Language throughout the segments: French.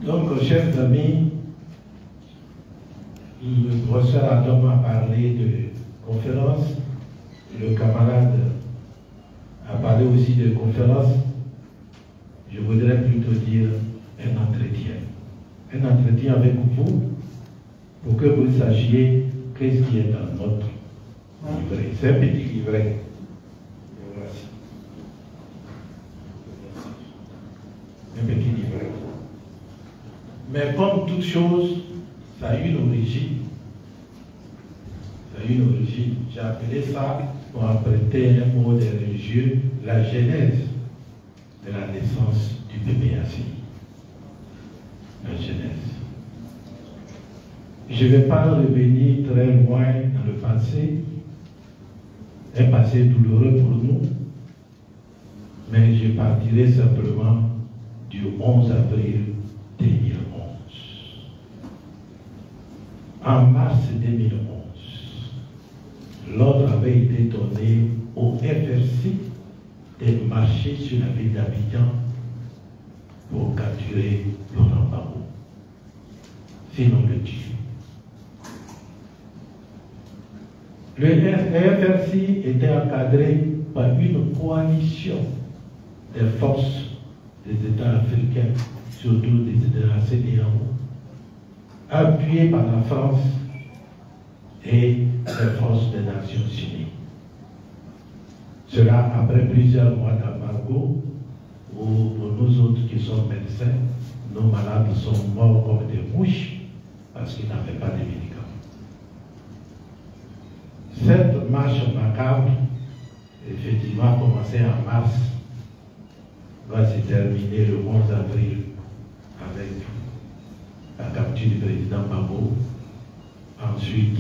Donc, chers amis, le professeur Adam a parlé de conférence, le camarade a parlé aussi de conférence. Je voudrais plutôt dire un entretien. Un entretien avec vous pour que vous sachiez qu'est-ce qui est dans notre livret. C'est un petit livret. Voici. Un petit livret. Mais comme toute chose, ça a une origine. Ça a une origine. J'ai appelé ça, pour emprunter un mot des religieux, la genèse de la naissance du PPACI. La genèse. Je ne vais pas revenir très loin dans le passé, un passé douloureux pour nous, mais je partirai simplement du 11 avril 2011. En mars 2011, l'ordre avait été donné au FRC de marcher sur la ville d'Abidjan pour capturer Laurent Gbagbo, sinon le tuer. Le FRC était encadré par une coalition des forces des États africains, surtout des États de la CEDEAO, appuyés par la France et les forces des Nations Unies. Cela après plusieurs mois d'embargo, où pour nous autres qui sommes médecins, nos malades sont morts comme des mouches parce qu'ils n'avaient pas de médicaments. Cette marche macabre, effectivement, a commencé en mars, va se terminer le 11 avril avec la capture du président Gbagbo. Ensuite,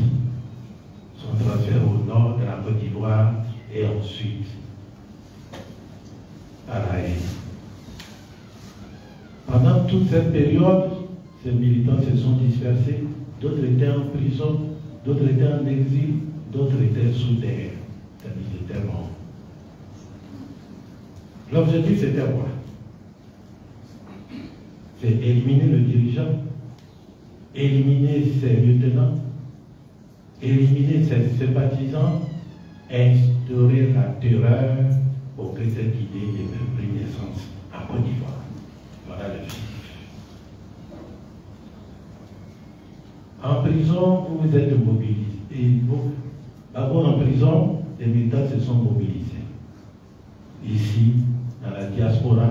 son transfert au nord de la Côte d'Ivoire et ensuite à la haine. Pendant toute cette période, ces militants se sont dispersés, d'autres étaient en prison, d'autres étaient en exil, d'autres étaient sous terre, c'est-à-dire ils étaient morts. L'objectif c'était quoi? C'est éliminer le dirigeant, éliminer ses lieutenants, éliminer ses sympathisants, instaurer la terreur pour que cette idée ait même pris naissance en Côte d'Ivoire. Voilà l'objectif. En prison, vous êtes mobilisés. D'abord en prison, les militants se sont mobilisés. Ici, dans la diaspora,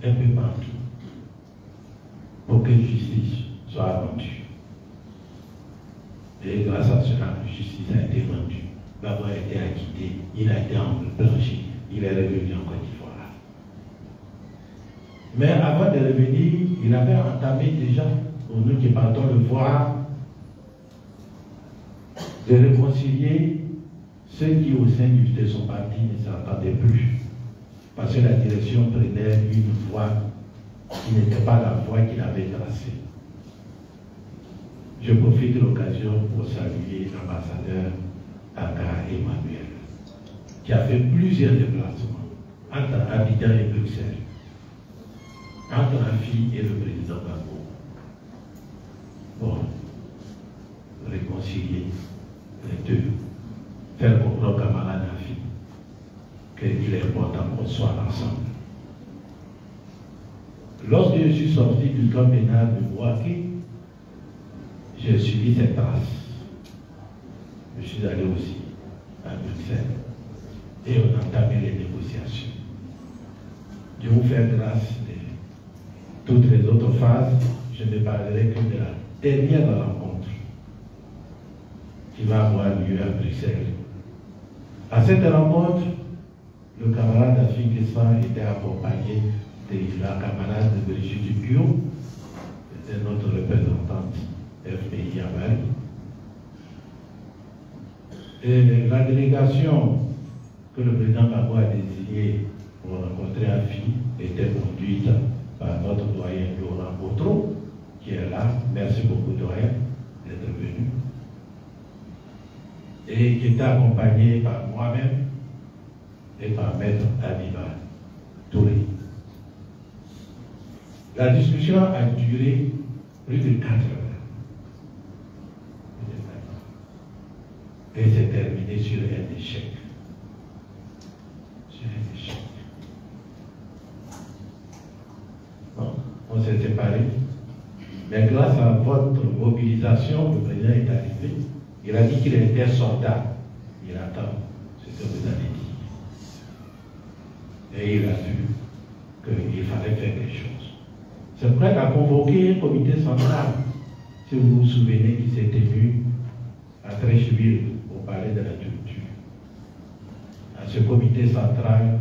un peu partout, pour que la justice soit rendue. Et grâce à cela, la justice a été rendue. Gbagbo a été acquitté, il a été blanchi, il est revenu en Côte d'Ivoire. Mais avant de revenir, il avait entamé déjà, pour nous qui partons le voir, de réconcilier ceux qui au sein de son parti ne s'entendaient plus. Parce que la direction prenait une voie qui n'était pas la voie qu'il avait tracée. Je profite de l'occasion pour saluer l'ambassadeur Aga Emmanuel, qui a fait plusieurs déplacements entre Abidjan et Bruxelles, entre la fille et le président Gbagbo. Bon, réconcilier les deux, faire comprendre au camarade Nafi qu'il est important qu'on soit ensemble. Lorsque je suis sorti du camp pénal de Bouaké, j'ai suivi cette trace. Je suis allé aussi à Bruxelles et on a entamé les négociations. Je vous fais grâce de toutes les autres phases. Je ne parlerai que de la dernière rencontre qui va avoir lieu à Bruxelles. À cette rencontre, le camarade Afrique Espan était accompagné de la camarade Brigitte Dupuyo, c'était notre représentante FPI à Paris. Et la délégation que le président Gbagbo a désignée pour rencontrer Afi était conduite par notre doyen Laurent Botro, qui est là. Merci beaucoup, doyen, d'être venu. Et qui était accompagné par moi-même et par Maître Abiba Touré. La discussion a duré plus de 4 heures. Et c'est terminé sur un échec. Sur un échec. Bon, on s'est séparés. Mais grâce à votre mobilisation, le président est arrivé. Il a dit qu'il était soldat. Il attend ce que vous avez dit. Et il a vu qu'il fallait faire quelque chose. C'est prêt à convoquer un comité central. Si vous vous souvenez, qui s'est tenu à Trécheville, au palais de la culture. À ce comité central,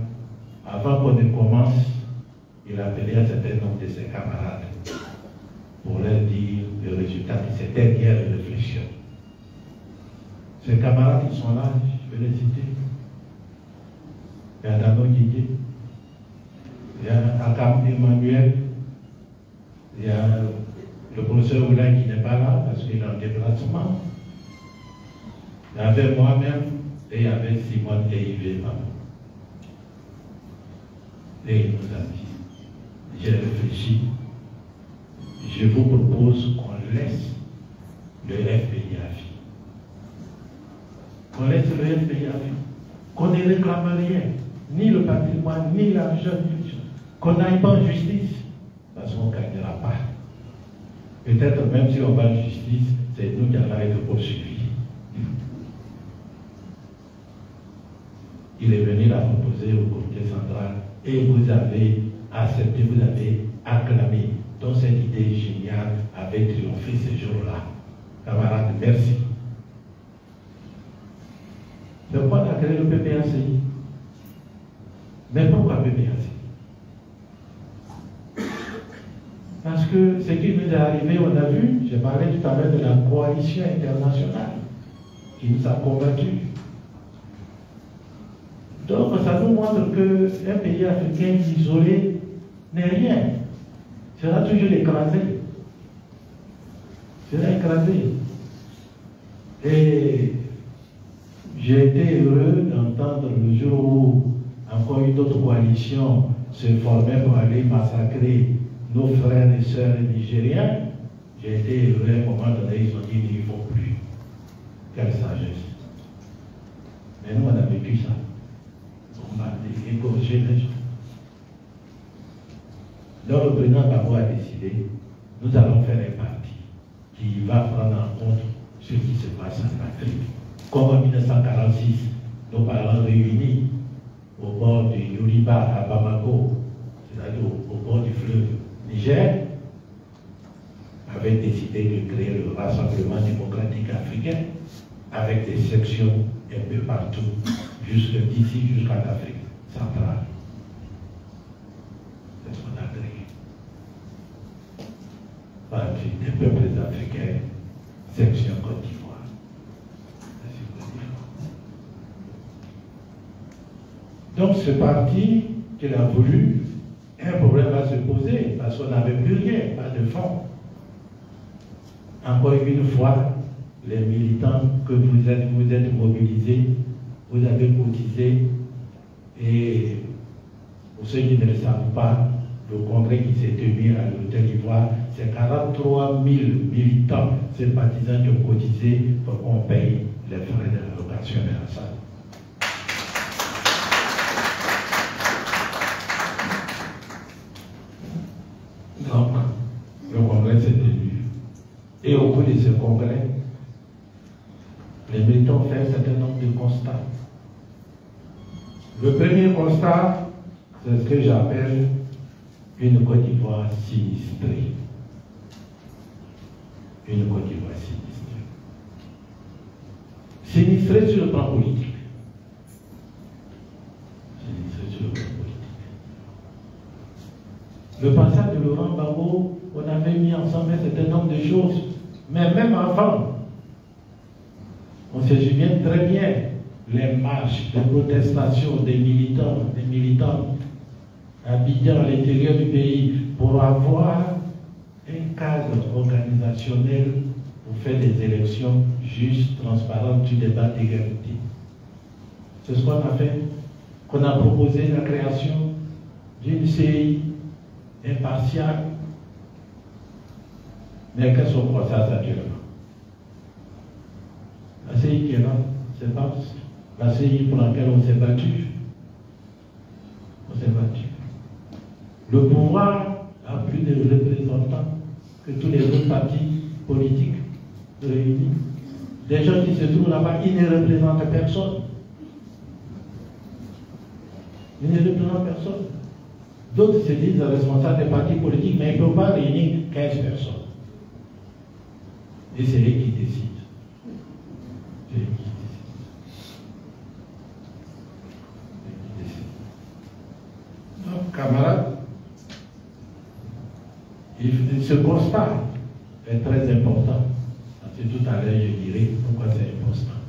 avant qu'on ne commence, il a appelé un certain nombre de ses camarades pour leur dire le résultat de cette dernière réflexion. Ces camarades qui sont là, je vais les citer. Il y a Dano Guidé, il y a Akam Emmanuel, il y a le professeur Oulin qui n'est pas là parce qu'il est en déplacement. Il y avait moi-même et il y avait Simone et Yves Maman. Et il nous a dit, j'ai réfléchi, je vous propose qu'on laisse le FPI à vie. Qu'on laisse le FPI à vie. Qu'on ne réclame rien, ni le patrimoine, ni l'argent, ni les choses. Qu'on n'aille pas en justice, parce qu'on ne gagnera pas. Peut-être même si on va en justice, c'est nous qui allons être poursuivis. Il est venu la proposer au comité central et vous avez accepté, vous avez acclamé. Donc cette idée géniale avait triomphé ce jour-là. Camarades, merci. C'est pourquoi on a créé le PPACI. Mais pourquoi PPACI? Parce que ce qui nous est arrivé, on a vu, j'ai parlé tout à l'heure de la coalition internationale qui nous a convaincus. Donc ça nous montre qu'un pays africain isolé n'est rien. Sera toujours écrasé. Sera écrasé. Et j'ai été heureux d'entendre le jour où encore une autre coalition se formait pour aller massacrer nos frères et sœurs nigériens. J'ai été heureux à un moment donné, ils ont dit qu'il ne faut plus. Quelle sagesse. Mais nous, on a vécu ça. On a égorgé les gens. Donc le président Gbagbo a décidé, nous allons faire un parti qui va prendre en compte ce qui se passe en Afrique. Comme en 1946, nos parents réunis au bord du Yoriba à Bamako, c'est-à-dire au bord du fleuve Niger, avaient décidé de créer le Rassemblement démocratique africain avec des sections un peu partout, d'ici jusqu'en Afrique centrale. C'est ce qu'on a créé. Parti des peuples africains, section Côte d'Ivoire. Donc ce parti qu'il a voulu, un problème va se poser parce qu'on n'avait plus rien, pas de fonds. Encore une fois, les militants que vous êtes mobilisés, vous avez cotisé, et pour ceux qui ne le savent pas, le congrès qui s'est tenu à l'Hôtel Ivoire, c'est 43 000 militants, sympathisants qui ont cotisé pour qu'on paye les frais de la location de la salle. Donc, le congrès s'est tenu. Et au bout de ce congrès, les militants ont fait un certain nombre de constats. Le premier constat, c'est ce que j'appelle une Côte d'Ivoire sinistrée. Une Côte d'Ivoire sinistrée. Sinistrée sur le plan politique. Sinistrée sur le plan politique. Le passage de Laurent Gbagbo, on avait mis ensemble un certain nombre de choses. Mais même avant, on se souvient très bien les marches, les protestations des militants habillés à l'intérieur du pays pour avoir un cadre organisationnel pour faire des élections justes, transparentes, du débat d'égalité. C'est ce qu'on a fait, qu'on a proposé la création d'une CI impartiale Mais qu'est-ce qu'on constate actuellement? La CI qui est là, c'est pas la CI pour laquelle on s'est battu. On s'est battu. Le pouvoir a plus de représentants que tous les autres partis politiques réunis. Des gens qui se trouvent là-bas, ils ne représentent personne. Ils ne représentent personne. D'autres se disent responsables des partis politiques, mais ils ne peuvent pas réunir 15 personnes. Et c'est eux qui décident. C'est eux qui décident. Donc, camarades, ce constat est très important. C'est tout à l'heure, je dirais pourquoi c'est important.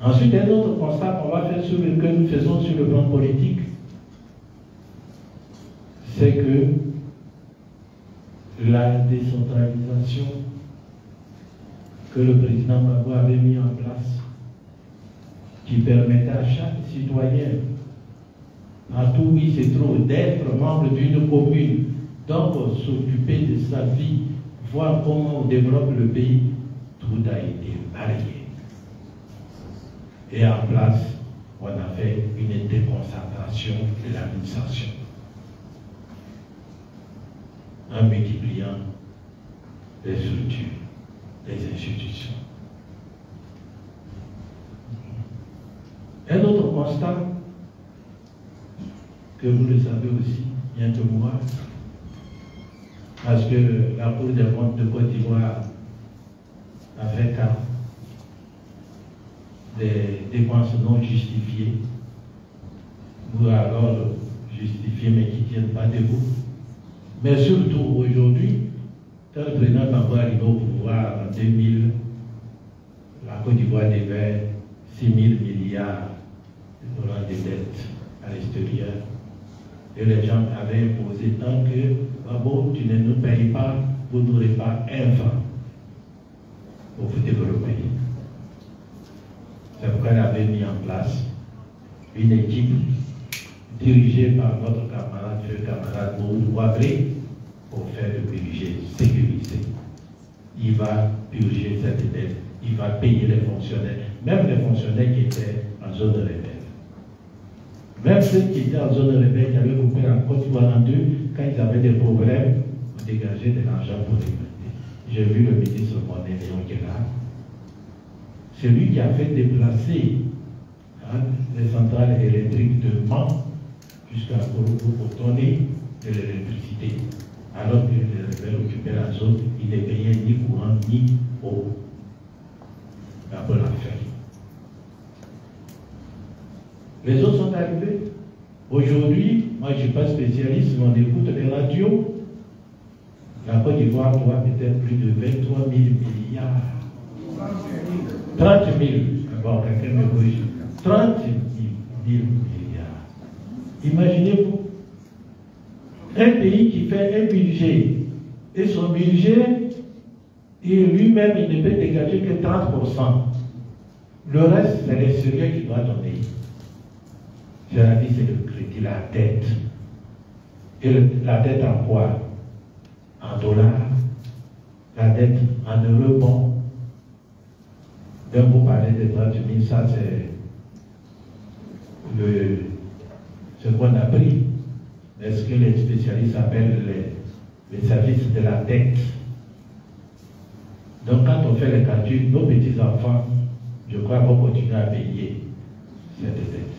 Ensuite, un autre constat qu'on va faire que nous faisons sur le plan politique, c'est que la décentralisation que le président Gbagbo avait mis en place, qui permettait à chaque citoyen, partout où il se trouve, d'être membre d'une commune, donc s'occuper de sa vie, voir comment on développe le pays, tout a été balayé. Et en place, on a fait une déconcentration de l'administration, en multipliant les structures, les institutions. Un autre constat, que vous le savez aussi, bien que moi, parce que la Cour des comptes de Côte d'Ivoire a fait cas des dépenses non justifiées, ou alors justifiées mais qui ne tiennent pas debout. Mais surtout aujourd'hui, quand le président Gbagbo est arrivé au pouvoir en 2000, la Côte d'Ivoire devait 6 000 milliards de dollars de dettes à l'extérieur. Et les gens avaient imposé tant que Gbagbo, tu ne nous payes pas, vous n'aurez pas un franc pour vous développer. C'est pourquoi elle avait mis en place une équipe dirigée par notre camarade Mourou Ouabré pour faire le budget sécurisé. Il va purger cette dette, il va payer les fonctionnaires, même les fonctionnaires qui étaient en zone rebelle. Même ceux qui étaient en zone rebelle, qui avaient coupé la Côte d'Ivoire en deux, quand ils avaient des problèmes, on dégageait de l'argent pour les mettre. J'ai vu le ministre Monet Léon qui est là. C'est lui qui a fait déplacer les centrales électriques de Mans jusqu'à Korogo pour donner de l'électricité. Alors que les rebelles occupaient la zone, ils ne payaient ni courant ni eau. Après l'a fait. Les autres sont arrivés. Aujourd'hui, moi je ne suis pas spécialiste, mais on écoute les radios. La Côte d'Ivoire doit peut-être plus de 23 000 milliards. 30 000. Bon, quelqu'un me corrige. 30 000 milliards. Imaginez-vous, un pays qui fait un budget, et son budget, et lui-même, il ne peut dégager que 30%. Le reste, c'est l'extérieur qui doit donner. C'est-à-dire, c'est le crédit, la dette. Et la dette en quoi? En dollars. La dette en euros. Bon. Donc, vous parlez de 30 000, ça c'est ce qu'on a pris. Est-ce que les spécialistes appellent les services de la dette? Donc, quand on fait les calculs, nos petits-enfants, je crois, vont continuer à payer cette dette.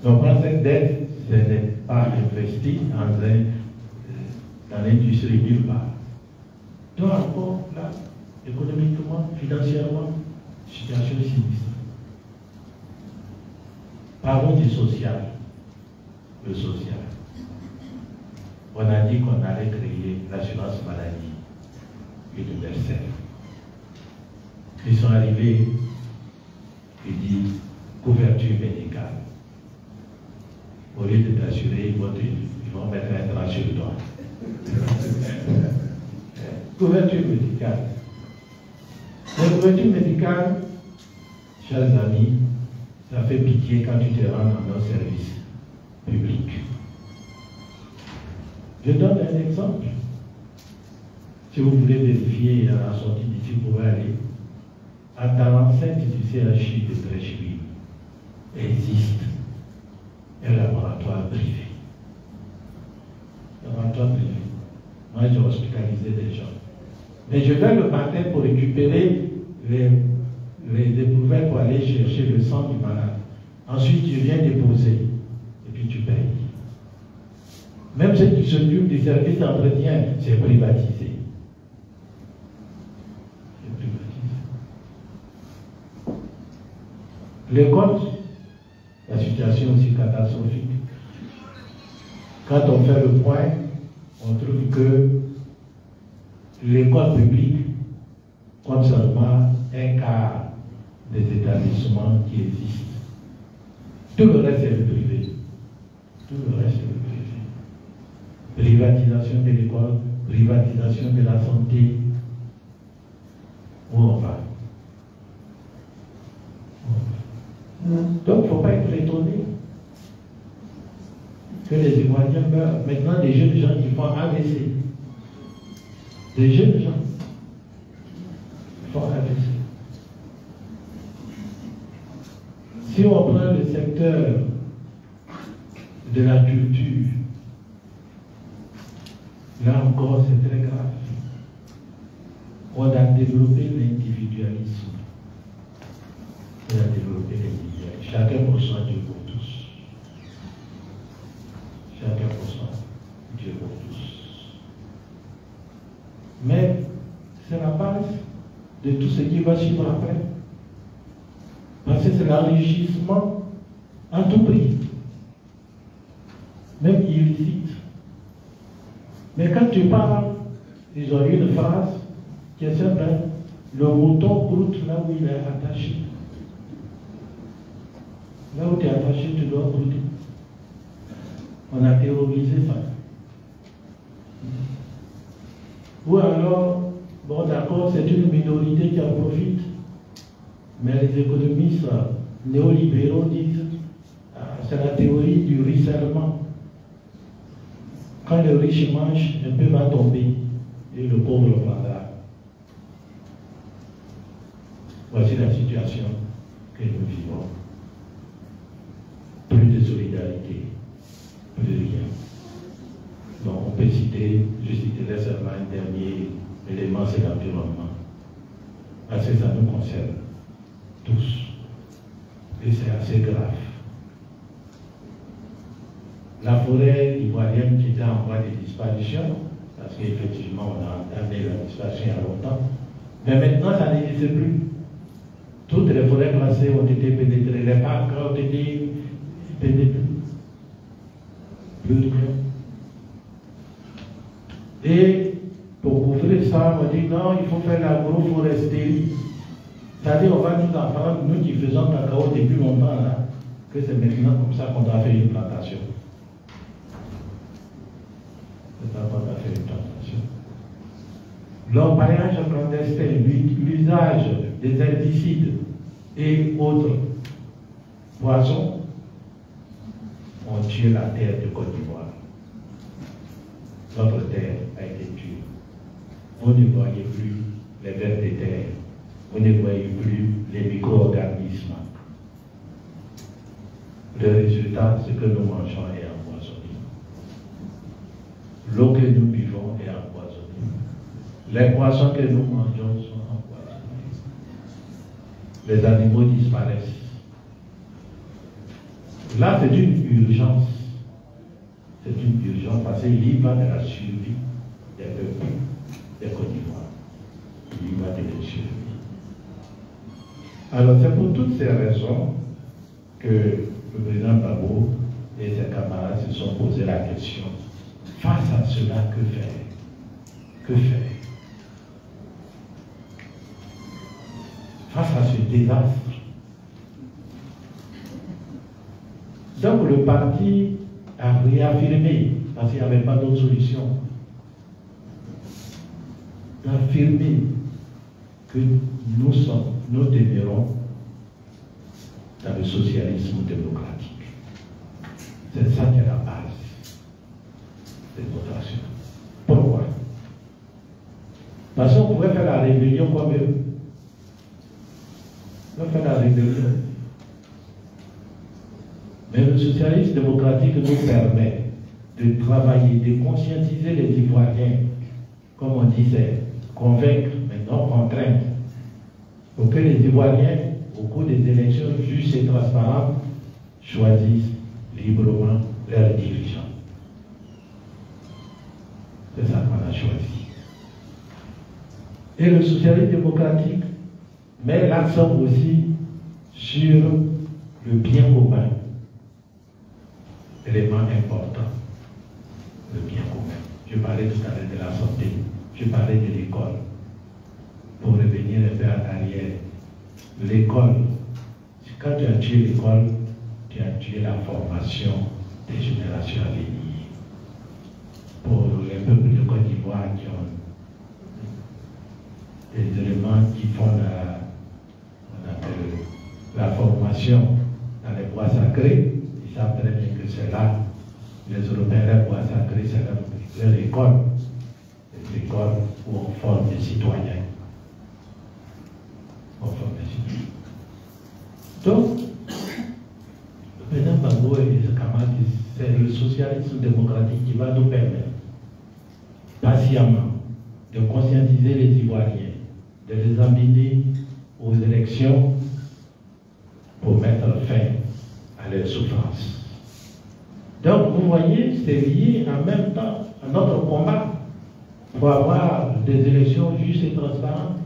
Donc, quand cette dette, ce n'est pas investi dans l'industrie nulle part. Donc, encore là, économiquement, financièrement, situation sinistre. Parlons du social. Le social. On a dit qu'on allait créer l'assurance maladie universelle. Ils sont arrivés, ils disent couverture médicale. Au lieu de t'assurer, ils vont mettre un drap sur le doigt. Couverture médicale. La couverture médicale, chers amis, ça fait pitié quand tu te rends dans nos services publics. Je donne un exemple. Si vous voulez vérifier à la sortie d'ici, vous pouvez aller dans l'enceinte du CHU de Trécheville. Existe un laboratoire privé. Laboratoire privé. Moi, j'ai hospitalisé des gens. Mais je vais le matin pour récupérer les éprouvettes pour aller chercher le sang du malade. Ensuite, tu viens déposer et puis tu payes. Même ce qui s'occupe du service d'entretien, c'est privatisé. C'est privatisé. L'école, la situation aussi catastrophique. Quand on fait le point, on trouve que l'école publique compte seulement un quart des établissements qui existent. Tout le reste est le privé. Tout le reste est le privé. Privatisation de l'école, privatisation de la santé. Où on va? Donc, il ne faut pas être étonné que les Ivoiriens meurent. Maintenant, des jeunes gens qui font AVC. Des jeunes gens qui font AVC. Si on prend le secteur de la culture, là encore c'est très grave. On a développé l'individualisme. On a développé l'individualisme. Chacun pour soi, Dieu pour tous. Chacun pour soi, Dieu pour tous. Mais c'est la base de tout ce qui va suivre après. Parce que c'est l'enrichissement à tout prix, même illicite. Mais quand tu parles, ils ont une phrase qui est simple, hein? Le mouton broute là où il est attaché. Là où tu es attaché, tu dois brouter. On a théorisé ça. Ou alors, bon d'accord, c'est une minorité qui en profite. Mais les économistes néolibéraux disent c'est la théorie du ruissellement. Quand le riche mange, un peu va tomber et le pauvre prendra. Voici la situation que nous vivons. Plus de solidarité, plus de rien. Donc on peut citer, je citerai seulement un dernier élément, c'est l'environnement. Parce que ça nous concerne tous. Et c'est assez grave. La forêt ivoirienne qui était en voie de disparition, parce qu'effectivement on a entamé la disparition il y a longtemps, mais maintenant ça n'existe plus. Toutes les forêts classées ont été pénétrées, les parcs ont été pénétrés. Plus de rien. Et pour couvrir ça, on dit non, il faut faire l'agroforesterie. C'est-à-dire, on va nous apprendre, nous qui faisons cacao depuis longtemps, là, que c'est maintenant comme ça qu'on doit faire une plantation. C'est ça qu'on doit faire une plantation. L'empaillage clandestin, l'usage des herbicides et autres poisons ont tué la terre de Côte d'Ivoire. Notre terre a été tuée. Vous ne voyez plus les vers de terre. Vous ne voyez plus les micro-organismes. Le résultat, c'est que nous mangeons est empoisonné. L'eau que nous buvons est empoisonnée. Les poissons que nous mangeons sont empoisonnés. Les animaux disparaissent. Là, c'est une urgence. C'est une urgence parce qu'il y va de la survie des peuples des Côte d'Ivoire. Il y va de la survie. Alors, c'est pour toutes ces raisons que le président Gbagbo et ses camarades se sont posé la question. Face à cela, que faire? Que faire? Face à ce désastre. Donc, le parti a réaffirmé, parce qu'il n'y avait pas d'autre solution, d'affirmer que nous demeurons dans le socialisme démocratique. C'est ça qui est la base. cette votation. Pourquoi? Parce qu'on pouvait faire la rébellion comme eux. On peut faire la rébellion. Mais le socialisme démocratique nous permet de travailler, de conscientiser les Ivoiriens, comme on disait, convaincre, mais non contraindre, pour que les Ivoiriens, au cours des élections justes et transparentes, choisissent librement leurs dirigeants. C'est ça qu'on a choisi. Et le socialisme démocratique met l'accent aussi sur le bien commun. Élément important, le bien commun. Je parlais tout à l'heure de la santé, je parlais de l'école. Pour revenir un peu en arrière, l'école, quand tu as tué l'école, tu as tué la formation des générations à venir. Pour les peuples de Côte d'Ivoire qui ont des éléments qui font la formation dans les bois sacrés, ils savent très bien que c'est là, les Européens, les bois sacrés, c'est leur école. C'est l'école où on forme des citoyens. On forme des citoyens. Donc, le président Gbagbo et ses camarades, c'est le socialisme démocratique qui va nous permettre, patiemment, de conscientiser les Ivoiriens, de les amener aux élections pour mettre fin à leurs souffrances. Donc, vous voyez, c'est lié en même temps à notre combat pour avoir des élections justes et transparentes.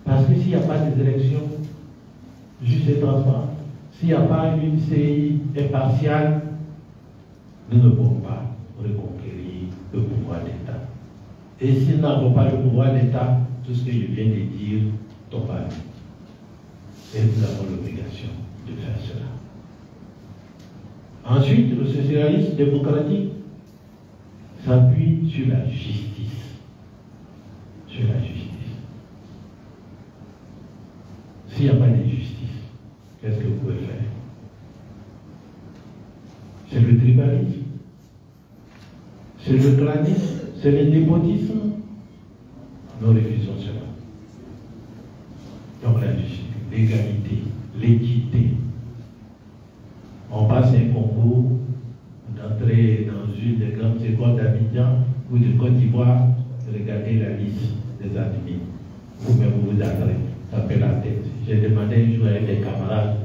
Parce que s'il n'y a pas des élections justes et transparentes, s'il n'y a pas une CI impartiale, nous ne pouvons pas reconquérir le pouvoir d'État. Et si nous n'avons pas le pouvoir d'État, tout ce que je viens de dire tombe à nous. Et nous avons l'obligation de faire cela. Ensuite, le socialisme démocratique s'appuie sur la justice. Sur la justice. S'il n'y a pas de justice, qu'est-ce que vous pouvez faire? C'est le tribalisme, c'est le clanisme, c'est le népotisme. Nous refusons cela. Donc la justice, l'égalité, l'équité. On passe un concours d'entrer dans une des grandes écoles d'Abidjan ou de Côte d'Ivoire, regardez la liste des admis. Vous-même vous adressez, ça fait la tête. J'ai demandé un jour avec des camarades,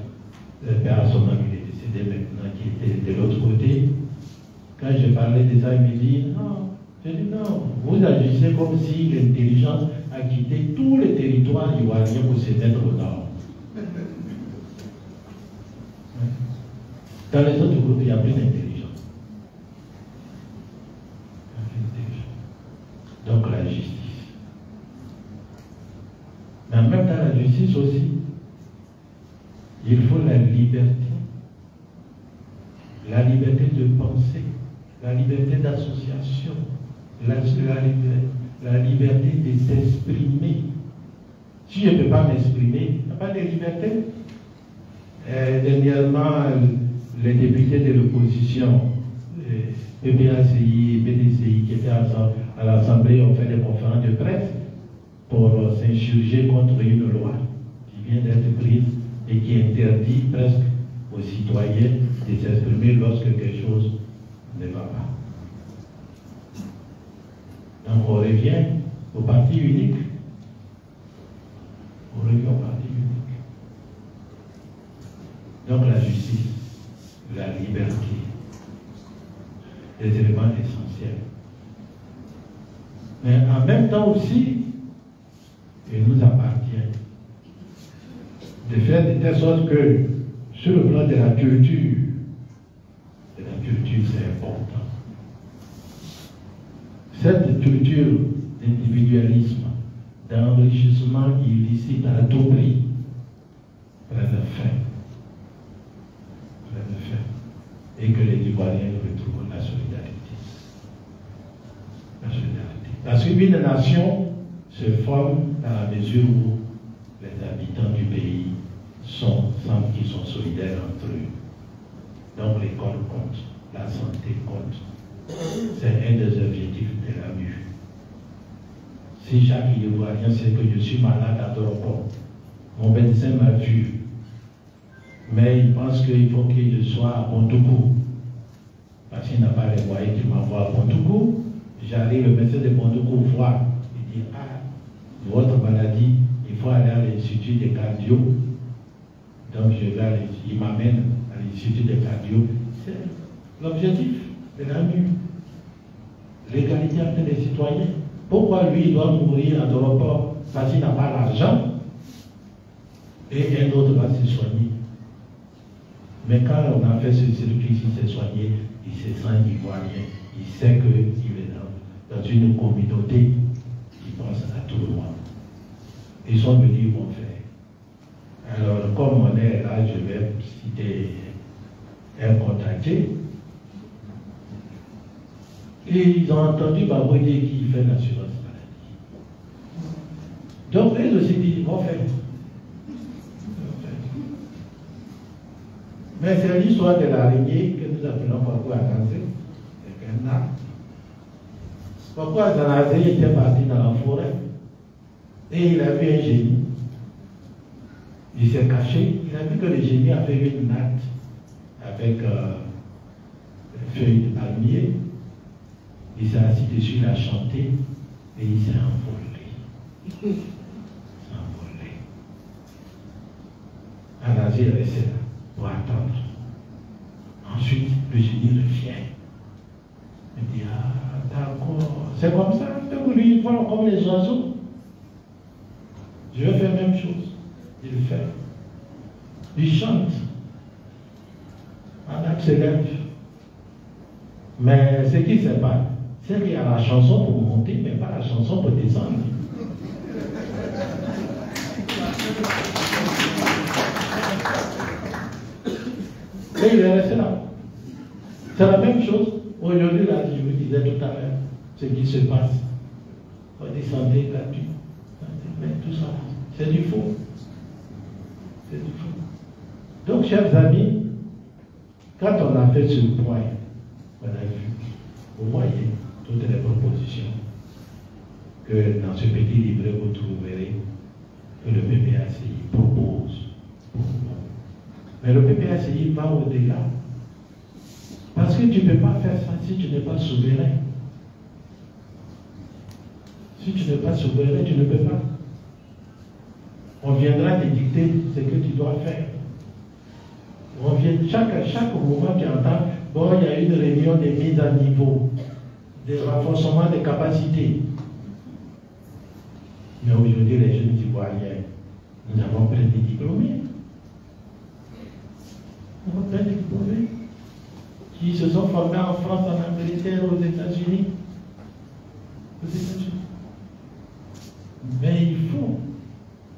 le père à son ami, il est décédé maintenant, qui était de l'autre côté. Quand je parlais de ça, il me dit non. Je dis non, vous agissez comme si l'intelligence a quitté tous les territoires ivoiriens pour se mettre au nord. Dans les autres groupes, il n'y a plus d'intelligence. Donc la justice. Mais en même temps, la justice aussi, il faut la liberté. La liberté de penser, la liberté d'association, la liberté de s'exprimer. Si je ne peux pas m'exprimer, il n'y a pas de liberté. Dernièrement, les députés de l'opposition, PPACI et PDCI, qui étaient à l'Assemblée, ont fait des conférences de presse pour s'insurger contre une loi qui vient d'être prise et qui interdit presque aux citoyens de s'exprimer lorsque quelque chose ne va pas. Donc on revient au parti unique. On revient au parti unique. Donc la justice, la liberté, les éléments essentiels. Mais en même temps aussi, il nous appartient de faire de telle sorte que, sur le plan de la culture c'est important. Cette culture d'individualisme, d'enrichissement illicite à tout prix, prenne fin. Et que les Ivoiriens retrouvent la solidarité. La solidarité. Parce qu'une nation se forme dans la mesure où les habitants du pays sentent qu'ils sont solidaires entre eux. Donc l'école compte, la santé compte, C'est un des objectifs de la MU. Si chaque Ivoirien sait que je suis malade à Dorocor, mon médecin m'a vu, mais il pense qu'il faut que je sois à Bontougou, parce qu'il n'a pas les moyens qu'il m'envoie à Bontougou. J'arrive, le médecin de Bontougou voit, il dit, ah, votre maladie, il faut aller à l'institut de cardio. Donc je vais il m'amène à l'institut de cardio. C'est l'objectif de la MU. L'égalité entre les citoyens. Pourquoi lui, il doit mourir à Dorocor parce qu'il n'a pas l'argent et un autre va se soigner? Mais quand on a fait ce circuit, il s'est soigné, il se sent ivoirien. Il sait qu'il est dans une communauté qui pense à tout le monde. Ils sont venus, ils vont faire. Alors, comme on est là, je vais citer un contacté. Et ils ont entendu Baboué qui fait l'assurance maladie. Donc, eux aussi disent, ils vont faire. Mais c'est l'histoire de l'araignée que nous appelons Paco Azanazé. C'est un arbre. Paco Azanazé était parti dans la forêt et il a vu un génie. Il s'est caché. Il a vu que le génie avait une natte avec feuilles de palmier. Il s'est assis dessus, il a chanté et il s'est envolé. Il s'est envolé. Azanazé est resté là pour attendre. Ensuite, le génie revient. Il dit, ah, d'accord, c'est comme ça, que lui, il vole comme les oiseaux. Je vais faire la même chose. Il le fait. Il chante. On s'élève. Mais ce qui se passe, c'est qu'il y a la chanson pour monter, mais pas la chanson pour descendre. Et il est resté là. C'est la même chose. Aujourd'hui, là, je vous disais tout à l'heure, ce qui se passe. On descendait là-dessus. Mais tout ça, c'est du faux. C'est du faux. Donc, chers amis, quand on a fait ce point, on a vu, vous voyez, toutes les propositions que dans ce petit livret vous trouverez que le PPACI propose pour nous. Mais le PPACI va au-delà. Parce que tu ne peux pas faire ça si tu n'es pas souverain. Si tu n'es pas souverain, tu ne peux pas. On viendra te dicter ce que tu dois faire. On vient, chaque moment tu entends, bon, il y a une réunion de mise à niveau, de renforcement des capacités. Mais aujourd'hui, les jeunes Ivoiriens, nous avons plein de diplômés. Nous avons plein de diplômés qui se sont formés en France, en Angleterre, aux États-Unis. Mais il faut,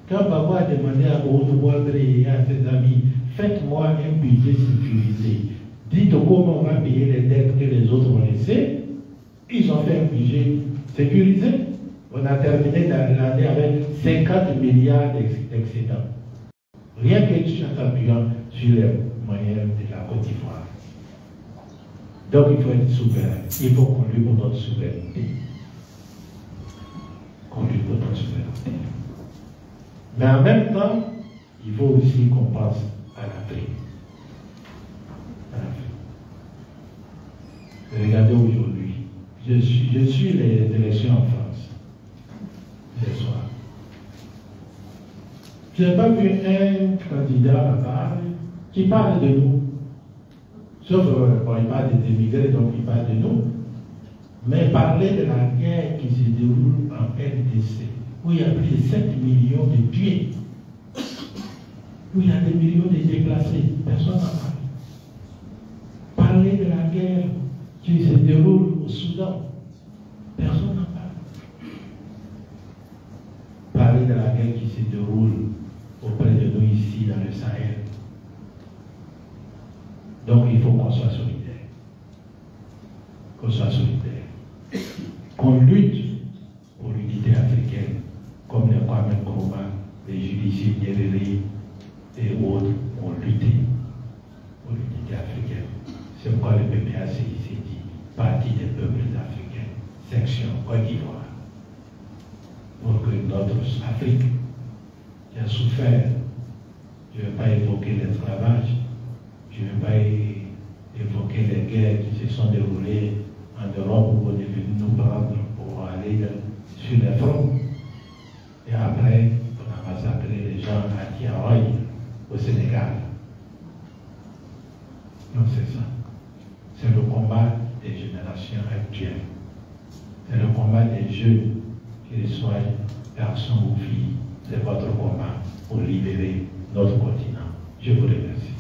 quand Babou a demandé à Bourg-Boisbré et à ses amis, faites-moi un budget sécurisé, dites comment on va payer les dettes que les autres ont laissées, ils ont fait un budget sécurisé. On a terminé l'année avec 50 milliards d'excédents. Rien que en s'appuyant sur les moyens de la Côte d'Ivoire. Donc il faut être souverain. Il faut qu'on lutte pour notre souveraineté. Qu'on lutte pour notre souveraineté. Mais en même temps, il faut aussi qu'on pense à l'Afrique. Regardez aujourd'hui. Je suis les élections en France. Ce soir. Je n'ai pas vu un candidat là-bas qui parle de nous. Sauf, bon, il parle des immigrés, donc il parle de nous. Mais parler de la guerre qui se déroule en RDC, où il y a plus de 7 millions de tués, où il y a des millions de déplacés, personne n'en parle. Parler de la guerre qui se déroule au Soudan, personne n'en parle. Parler de la guerre qui se déroule auprès de nous ici dans le Sahel. Donc il faut qu'on soit solidaire. Qu'on soit solidaire. Qu'on lutte pour l'unité africaine, comme les Kwame Nkrumah, les Judici Nyerere et autres ont lutté pour l'unité africaine. C'est pourquoi le PPACI s'est dit, pas parti des peuples africains, section Côte d'Ivoire, pour que notre Afrique qui a souffert, je ne vais pas évoquer l'esclavage, je ne vais pas évoquer les guerres qui se sont déroulées en Europe où on est venu nous prendre pour aller sur les fronts. Et après, on a massacré les gens à Tiaroy, au Sénégal. Donc c'est ça. C'est le combat des générations actuelles. C'est le combat des jeunes, qu'ils soient garçons ou filles. C'est votre combat pour libérer notre continent. Je vous remercie.